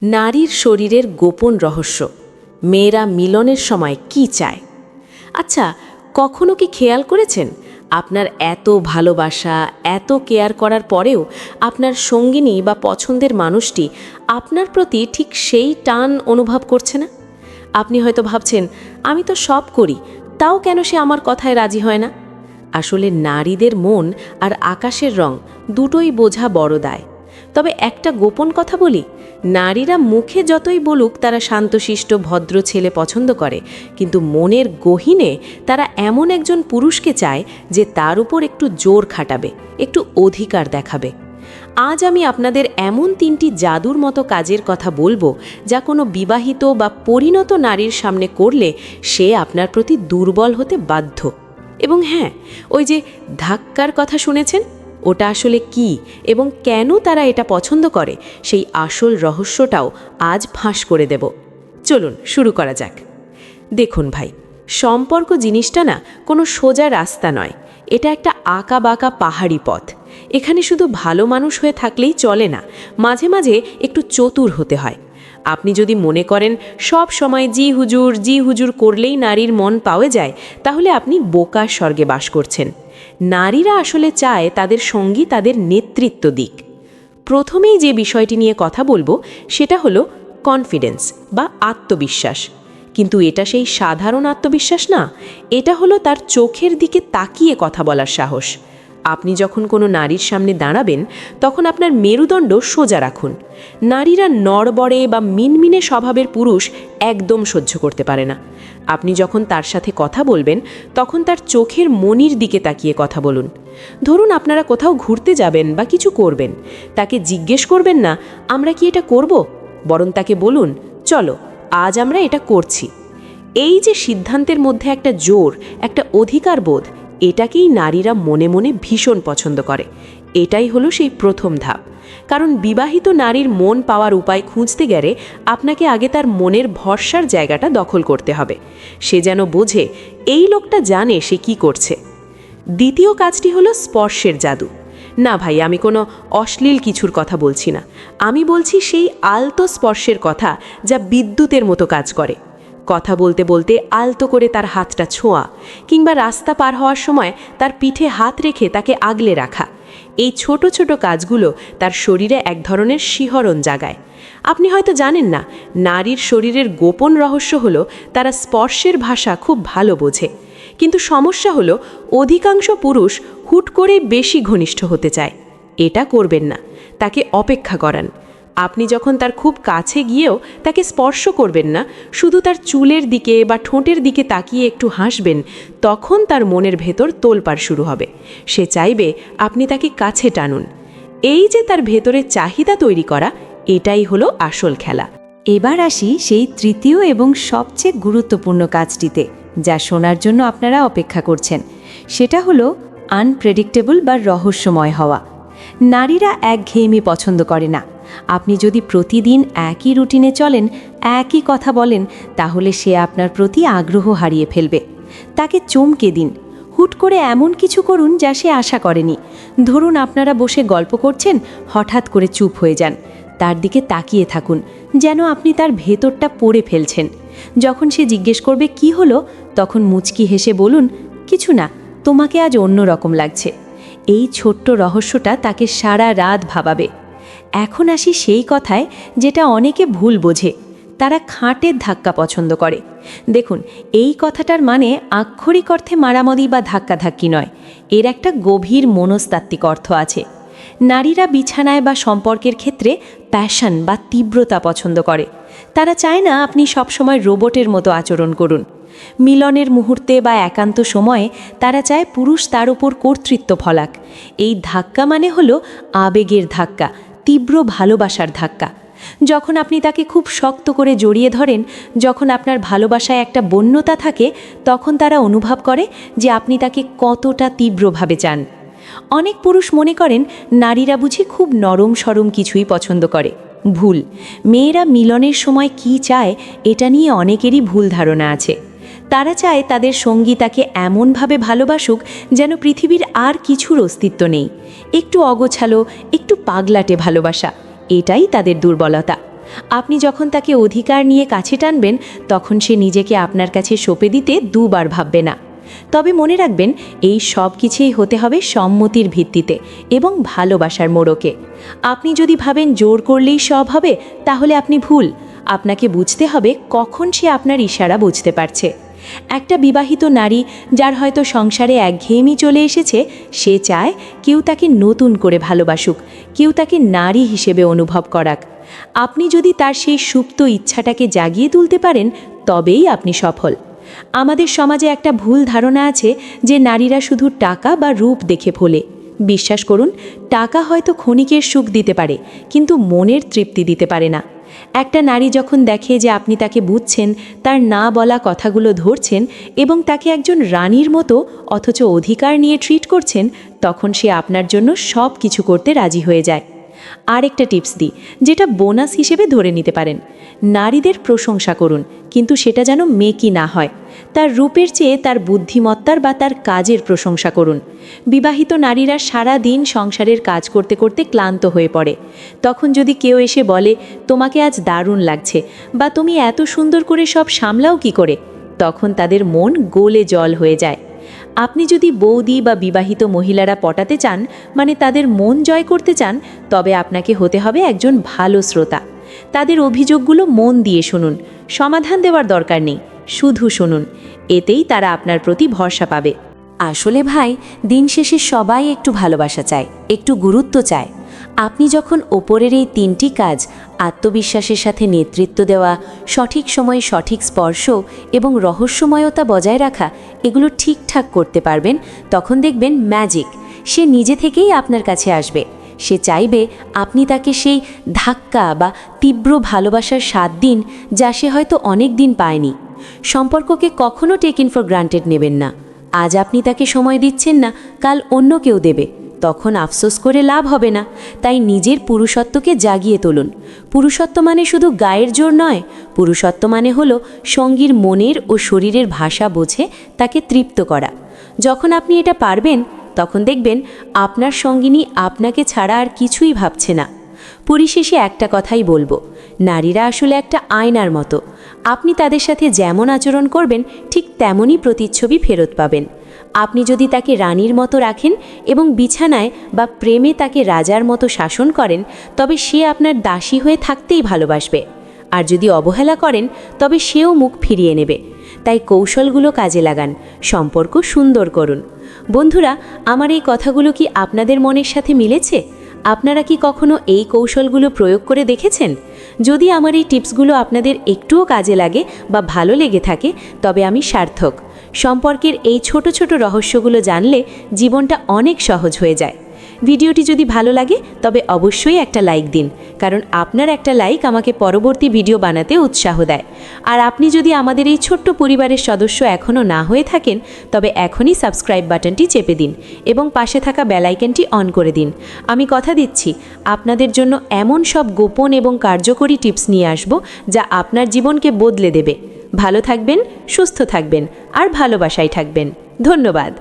নারীর শরীরের গোপন রহস্য। মেয়েরা মিলনের সময় কি চায়? আচ্ছা, কখনো কি খেয়াল করেছেন আপনার এত ভালোবাসা, এত কেয়ার করার পরেও আপনার সঙ্গিনী বা পছন্দের মানুষটি আপনার প্রতি ঠিক সেই টান অনুভব করছে না? আপনি হয়তো ভাবছেন, আমি তো সব করি, তাও কেন সে আমার কথায় রাজি হয় না? আসলে নারীদের মন আর আকাশের রং দুটোই বোঝা বড় দায়। তবে একটা গোপন কথা বলি, নারীরা মুখে যতই বলুক তারা শান্তশিষ্ট ভদ্র ছেলে পছন্দ করে, কিন্তু মনের গহীনে তারা এমন একজন পুরুষকে চায় যে তার উপর একটু জোর খাটাবে, একটু অধিকার দেখাবে। আজ আমি আপনাদের এমন 3টি জাদুর মতো কাজের কথা বলবো, যা কোনো বিবাহিত বা পরিণত নারীর সামনে করলে সে আপনার প্রতি দুর্বল হতে বাধ্য। এবং হ্যাঁ, ওই যে ধাক্কার কথা শুনেছেন, ওটা আসলে কি এবং কেন তারা এটা পছন্দ করে, সেই আসল রহস্যটাও আজ ফাঁস করে দেব। চলুন শুরু করা যাক। দেখুন ভাই, সম্পর্ক জিনিসটা না কোনো সোজা রাস্তা নয়, এটা একটা আঁকা বাঁকা পাহাড়ি পথ। এখানে শুধু ভালো মানুষ হয়ে থাকলেই চলে না, মাঝে মাঝে একটু চতুর হতে হয়। আপনি যদি মনে করেন সব সময় জি হুজুর করলেই নারীর মন পাওয়া যায়, তাহলে আপনি বোকার স্বর্গে বাস করছেন। নারীরা আসলে চায় তাদের সঙ্গী তাদের নেতৃত্ব দিক। প্রথমেই যে বিষয়টি নিয়ে কথা বলবো সেটা হলো কনফিডেন্স বা আত্মবিশ্বাস। কিন্তু এটা সেই সাধারণ আত্মবিশ্বাস না, এটা হলো তার চোখের দিকে তাকিয়ে কথা বলার সাহস। আপনি যখন কোনো নারীর সামনে দাঁড়াবেন, তখন আপনার মেরুদণ্ড সোজা রাখুন। নারীরা নড়বড়ে বা মিনমিনে স্বভাবের পুরুষ একদম সহ্য করতে পারে না। আপনি যখন তার সাথে কথা বলবেন, তখন তার চোখের মনির দিকে তাকিয়ে কথা বলুন। ধরুন আপনারা কোথাও ঘুরতে যাবেন বা কিছু করবেন, তাকে জিজ্ঞেস করবেন না আমরা কি এটা করব, বরং তাকে বলুন চলো আজ আমরা এটা করছি। এই যে সিদ্ধান্তের মধ্যে একটা জোর, একটা অধিকার বোধ, এটাকেই নারীরা মনে মনে ভীষণ পছন্দ করে। এটাই হলো সেই প্রথম ধাপ। কারণ বিবাহিত নারীর মন পাওয়ার উপায় খুঁজতে গেলে আপনাকে আগে তার মনের ভরসার জায়গাটা দখল করতে হবে। সে যেন বোঝে এই লোকটা জানে সে কি করছে। দ্বিতীয় কাজটি হলো স্পর্শের জাদু। না ভাই, আমি কোনো অশ্লীল কিছুর কথা বলছি না, আমি বলছি সেই আলতো স্পর্শের কথা যা বিদ্যুতের মতো কাজ করে। কথা বলতে বলতে আলতো করে তার হাতটা ছোঁয়া, কিংবা রাস্তা পার হওয়ার সময় তার পিঠে হাত রেখে তাকে আগলে রাখা। এই ছোট ছোট কাজগুলো তার শরীরে এক ধরনের শিহরণ জাগায়। আপনি হয়তো জানেন না, নারীর শরীরের গোপন রহস্য হলো তারা স্পর্শের ভাষা খুব ভালো বোঝে। কিন্তু সমস্যা হলো অধিকাংশ পুরুষ হুট করে বেশি ঘনিষ্ঠ হতে চায়। এটা করবেন না, তাকে অপেক্ষা করান। আপনি যখন তার খুব কাছে গিয়েও তাকে স্পর্শ করবেন না, শুধু তার চুলের দিকে বা ঠোঁটের দিকে তাকিয়ে একটু হাসবেন, তখন তার মনের ভেতর তোলপাড় শুরু হবে। সে চাইবে আপনি তাকে কাছে টানুন। এই যে তার ভেতরে চাহিদা তৈরি করা, এটাই হলো আসল খেলা। এবার আসি সেই তৃতীয় এবং সবচেয়ে গুরুত্বপূর্ণ কাজটিতে, যা শোনার জন্য আপনারা অপেক্ষা করছেন। সেটা হলো আনপ্রেডিক্টেবল বা রহস্যময় হওয়া। নারীরা একঘেয়েমি পছন্দ করে না। আপনি যদি প্রতিদিন একই রুটিনে চলেন, একই কথা বলেন, তাহলে সে আপনার প্রতি আগ্রহ হারিয়ে ফেলবে। তাকে চমকে দিন। হুট করে এমন কিছু করুন যা সে আশা করেনি। ধরুন আপনারা বসে গল্প করছেন, হঠাৎ করে চুপ হয়ে যান। তার দিকে তাকিয়ে থাকুন, যেন আপনি তার ভেতরটা পড়ে ফেলছেন। যখন সে জিজ্ঞেস করবে কি হলো, তখন মুচকি হেসে বলুন, কিছু না, তোমাকে আজ অন্য রকম লাগছে। এই ছোট্ট রহস্যটা তাকে সারা রাত ভাবাবে। এখন আসি সেই কথায় যেটা অনেকে ভুল বোঝে, তারা খাটের ধাক্কা পছন্দ করে। দেখুন, এই কথাটার মানে আক্ষরিক অর্থে মারামারি বা ধাক্কাধাক্কি নয়, এর একটা গভীর মনস্তাত্ত্বিক অর্থ আছে। নারীরা বিছানায় বা সম্পর্কের ক্ষেত্রে প্যাশন বা তীব্রতা পছন্দ করে। তারা চায় না আপনি সবসময় রোবটের মতো আচরণ করুন। মিলনের মুহূর্তে বা একান্ত সময়ে তারা চায় পুরুষ তার উপর কর্তৃত্ব ফলাক। এই ধাক্কা মানে হলো আবেগের ধাক্কা, তীব্র ভালোবাসার ধাক্কা। যখন আপনি তাকে খুব শক্ত করে জড়িয়ে ধরেন, যখন আপনার ভালোবাসায় একটা বন্যতা থাকে, তখন তারা অনুভব করে যে আপনি তাকে কতটা তীব্রভাবে চান। অনেক পুরুষ মনে করেন নারীরা বুঝি খুব নরম সরম কিছুই পছন্দ করে। ভুল। মেয়েরা মিলনের সময় কি চায়, এটা নিয়ে অনেকেরই ভুল ধারণা আছে। তারা চায় তাদের সঙ্গী তাকে এমনভাবে ভালোবাসুক যেন পৃথিবীর আর কিছুর অস্তিত্ব নেই। একটু অগোছালো, একটু পাগলাটে ভালোবাসা, এটাই তাদের দুর্বলতা। আপনি যখন তাকে অধিকার নিয়ে কাছে টানবেন তখন সে নিজেকে আপনার কাছে সঁপে দিতে দুবার ভাববে না। তবে মনে রাখবেন, এই সব কিছুই হতে হবে সম্মতির ভিত্তিতে এবং ভালোবাসার মোড়কে। আপনি যদি ভাবেন জোর করলেই সব হবে, তাহলে আপনি ভুল। আপনাকে বুঝতে হবে কখন সে আপনার ইশারা বুঝতে পারছে। একটা বিবাহিত নারী যার হয়তো সংসারে একঘেয়েমি চলে এসেছে, সে চায় কেউ তাকে নতুন করে ভালোবাসুক, কেউ তাকে নারী হিসেবে অনুভব করাক। আপনি যদি তার সেই সুপ্ত ইচ্ছাটাকে জাগিয়ে তুলতে পারেন, তবেই আপনি সফল। আমাদের সমাজে একটা ভুল ধারণা আছে যে নারীরা শুধু টাকা বা রূপ দেখে ফোলে। বিশ্বাস করুন, টাকা হয়তো ক্ষণিকের সুখ দিতে পারে, কিন্তু মনের তৃপ্তি দিতে পারে না। একটা নারী যখন দেখে যে আপনি তাকে বুঝছেন, তার না বলা কথাগুলো ধরছেন এবং তাকে একজন রানীর মতো অথচ অধিকার নিয়ে ট্রিট করছেন, তখন সে আপনার জন্য সব কিছু করতে রাজি হয়ে যায়। আরেকটা টিপস দিই, যেটা বোনাস হিসেবে ধরে নিতে পারেন। নারীদের প্রশংসা করুন, কিন্তু সেটা যেন মেকি না হয়। তার রূপের চেয়ে তার বুদ্ধিমত্তার বা তার কাজের প্রশংসা করুন। বিবাহিত নারীরা সারা দিন সংসারের কাজ করতে করতে ক্লান্ত হয়ে পড়ে। তখন যদি কেউ এসে বলে, তোমাকে আজ দারুণ লাগছে, বা তুমি এত সুন্দর করে সব সামলাও কি করে, তখন তাদের মন গোলে জল হয়ে যায়। আপনি যদি বৌদি বা বিবাহিত মহিলারা পটাতে চান, মানে তাদের মন জয় করতে চান, তবে আপনাকে হতে হবে একজন ভালো শ্রোতা। তাদের অভিযোগগুলো মন দিয়ে শুনুন, সমাধান দেওয়ার দরকার নেই, শুধু শুনুন। এতেই তারা আপনার প্রতি ভরসা পাবে। আসলে ভাই, দিন শেষে সবাই একটু ভালোবাসা চায়, একটু গুরুত্ব চায়। আপনি যখন ওপরের এই 3টি কাজ, আত্মবিশ্বাসের সাথে নেতৃত্ব দেওয়া, সঠিক সময়ে সঠিক স্পর্শ এবং রহস্যময়তা বজায় রাখা, এগুলো ঠিকঠাক করতে পারবেন, তখন দেখবেন ম্যাজিক। সে নিজে থেকেই আপনার কাছে আসবে। সে চাইবে আপনি তাকে সেই ধাক্কা বা তীব্র ভালোবাসার স্বাদ দিন, যা সে হয়তো অনেক দিন পায়নি। সম্পর্ককে কখনো টেকিং ফর গ্রান্টেড নেবেন না। আজ আপনি তাকে সময় দিচ্ছেন না, কাল অন্য কেউ দেবে, তখন আফসোস করে লাভ হবে না। তাই নিজের পুরুষত্বকে জাগিয়ে তুলুন। পুরুষত্ব মানে শুধু গায়ের জোর নয়, পুরুষত্ব মানে হলো সঙ্গীর মনের ও শরীরের ভাষা বোঝে তাকে তৃপ্ত করা। যখন আপনি এটা পারবেন, তখন দেখবেন আপনার সঙ্গিনী আপনাকে ছাড়া আর কিছুই ভাবছে না। পরিশেষে একটা কথাই বলবো, নারীরা আসলে একটা আয়নার মতো। আপনি তাদের সাথে যেমন আচরণ করবেন, ঠিক তেমনই প্রতিচ্ছবি ফেরত পাবেন। আপনি যদি তাকে রানীর মতো রাখেন এবং বিছানায় বা প্রেমে তাকে রাজার মতো শাসন করেন, তবে সে আপনার দাসী হয়ে থাকতেই ভালোবাসবে। আর যদি অবহেলা করেন, তবে সেও মুখ ফিরিয়ে নেবে। তাই কৌশলগুলো কাজে লাগান, সম্পর্ক সুন্দর করুন। বন্ধুরা, আমার এই কথাগুলো কি আপনাদের মনের সাথে মিলেছে? আপনারা কি কখনো এই কৌশলগুলো প্রয়োগ করে দেখেছেন? যদি আমার এই টিপসগুলো আপনাদের একটুও কাজে লাগে বা ভালো লেগে থাকে, তবে আমি সার্থক। সম্পর্কের এই ছোট ছোট রহস্যগুলো জানলে জীবনটা অনেক সহজ হয়ে যায়। ভিডিওটি যদি ভালো লাগে, তবে অবশ্যই একটা লাইক দিন, কারণ আপনার একটা লাইক আমাকে পরবর্তী ভিডিও বানাতে উৎসাহ দেয়। আর আপনি যদি আমাদের এই ছোট্ট পরিবারের সদস্য এখনও না হয়ে থাকেন, তবে এখনই সাবস্ক্রাইব বাটনটি চেপে দিন এবং পাশে থাকা বেল আইকনটি অন করে দিন। আমি কথা দিচ্ছি, আপনাদের জন্য এমন সব গোপন এবং কার্যকরী টিপস নিয়ে আসব, যা আপনার জীবনকে বদলে দেবে। ভালো থাকবেন, সুস্থ থাকবেন আর ভালোবাসায় থাকবেন। ধন্যবাদ।